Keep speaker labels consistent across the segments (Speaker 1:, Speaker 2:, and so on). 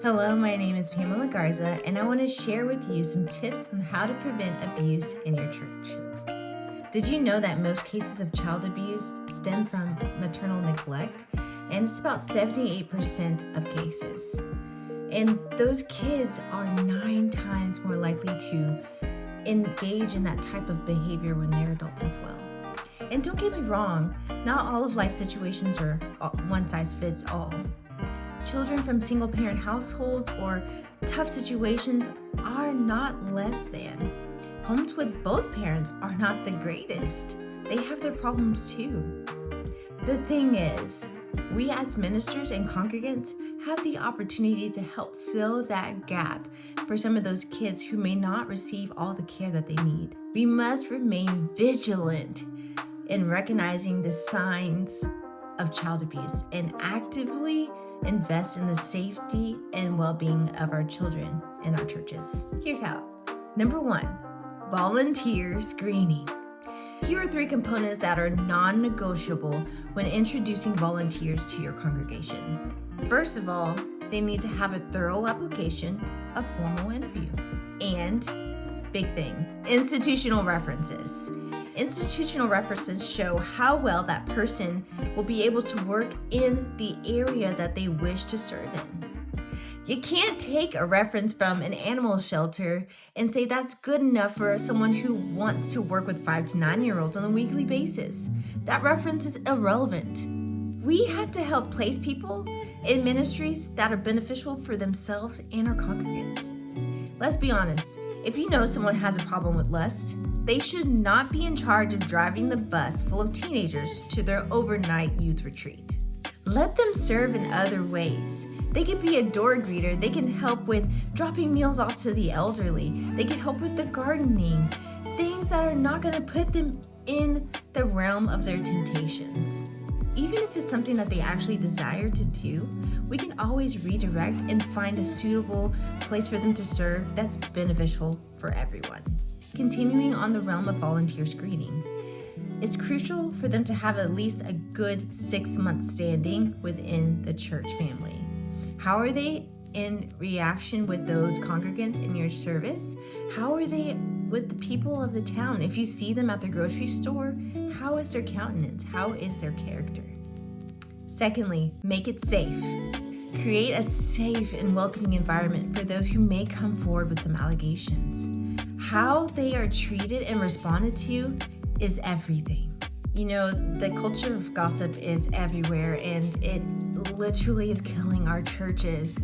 Speaker 1: Hello, my name is Pamela Garza, and I want to share with you some tips on how to prevent abuse in your church. Did you know that most cases of child abuse stem from maternal neglect? And it's about 78% of cases. And those kids are 9 times more likely to engage in that type of behavior when they're adults as well. And don't get me wrong, not all of life situations are one size fits all. Children from single-parent households or tough situations are not less than. Homes with both parents are not the greatest. They have their problems too. The thing is, we as ministers and congregants have the opportunity to help fill that gap for some of those kids who may not receive all the care that they need. We must remain vigilant in recognizing the signs of child abuse and actively invest in the safety and well-being of our children in our churches. Here's how. Number 1, volunteer screening. Here are 3 components that are non-negotiable when introducing volunteers to your congregation. First of all, they need to have a thorough application, a formal interview, and big thing, institutional references. Institutional references show how well that person will be able to work in the area that they wish to serve in. You can't take a reference from an animal shelter and say that's good enough for someone who wants to work with 5 to 9-year-olds on a weekly basis. That reference is irrelevant. We have to help place people in ministries that are beneficial for themselves and our congregants. Let's be honest. If you know someone has a problem with lust, they should not be in charge of driving the bus full of teenagers to their overnight youth retreat. Let them serve in other ways. They can be a door greeter. They can help with dropping meals off to the elderly. They can help with the gardening, things that are not going to put them in the realm of their temptations. Even if it's something that they actually desire to do, we can always redirect and find a suitable place for them to serve that's beneficial for everyone. Continuing on the realm of volunteer screening, it's crucial for them to have at least a good 6-month standing within the church family. How are they in reaction with those congregants in your service? How are they with the people of the town? If you see them at the grocery store, how is their countenance? How is their character? Secondly, make it safe. Create a safe and welcoming environment for those who may come forward with some allegations. How they are treated and responded to is everything. You know, the culture of gossip is everywhere, and it literally is killing our churches.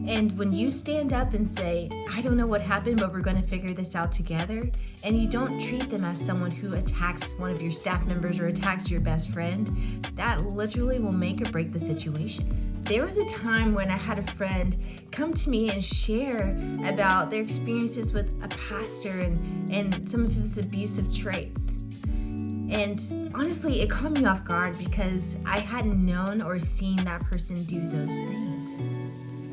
Speaker 1: And when you stand up and say, I don't know what happened, but we're going to figure this out together, and you don't treat them as someone who attacks one of your staff members or attacks your best friend, that literally will make or break the situation. There was a time when I had a friend come to me and share about their experiences with a pastor and some of his abusive traits. And honestly, it caught me off guard because I hadn't known or seen that person do those things.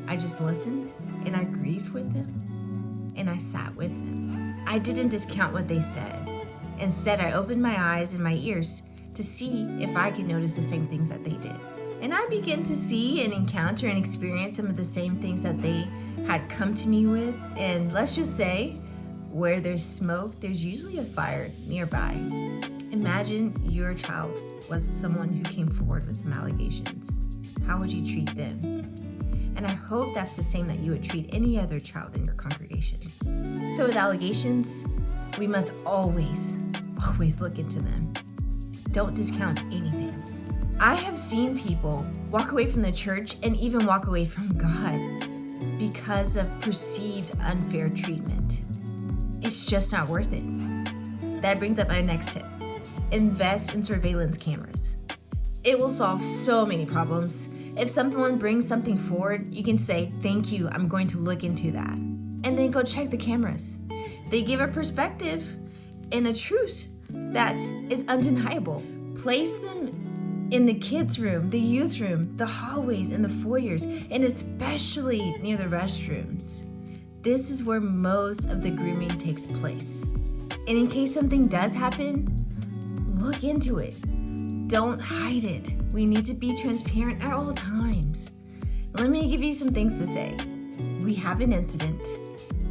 Speaker 1: I just listened and I grieved with them and I sat with them. I didn't discount what they said. Instead, I opened my eyes and my ears to see if I could notice the same things that they did. And I began to see and encounter and experience some of the same things that they had come to me with. And let's just say, where there's smoke, there's usually a fire nearby. Imagine your child was someone who came forward with some allegations. How would you treat them? And I hope that's the same that you would treat any other child in your congregation. So with allegations, we must always look into them. Don't discount anything. I have seen people walk away from the church and even walk away from God because of perceived unfair treatment. It's just not worth it. That brings up my next tip. Invest in surveillance cameras. It will solve so many problems. If someone brings something forward, you can say, thank you, I'm going to look into that. And then go check the cameras. They give a perspective and a truth that is undeniable. Place them in the kids' room, the youth room, the hallways, and the foyers, and especially near the restrooms. This is where most of the grooming takes place. And in case something does happen, look into it. Don't hide it. We need to be transparent at all times. Let me give you some things to say. We have an incident.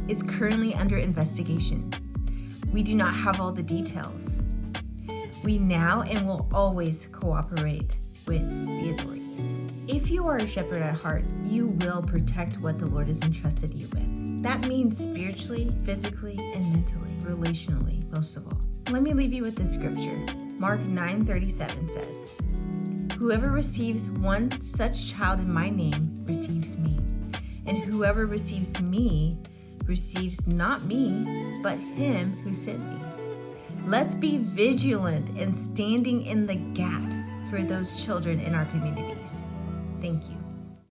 Speaker 1: It's currently under investigation. We do not have all the details. We now and will always cooperate with the authorities. If you are a shepherd at heart, you will protect what the Lord has entrusted you with. That means spiritually, physically, and mentally, relationally, most of all. Let me leave you with this scripture. Mark 9:37 says, "Whoever receives one such child in my name receives me, and whoever receives me receives not me, but him who sent me." Let's be vigilant and standing in the gap for those children in our communities. Thank you.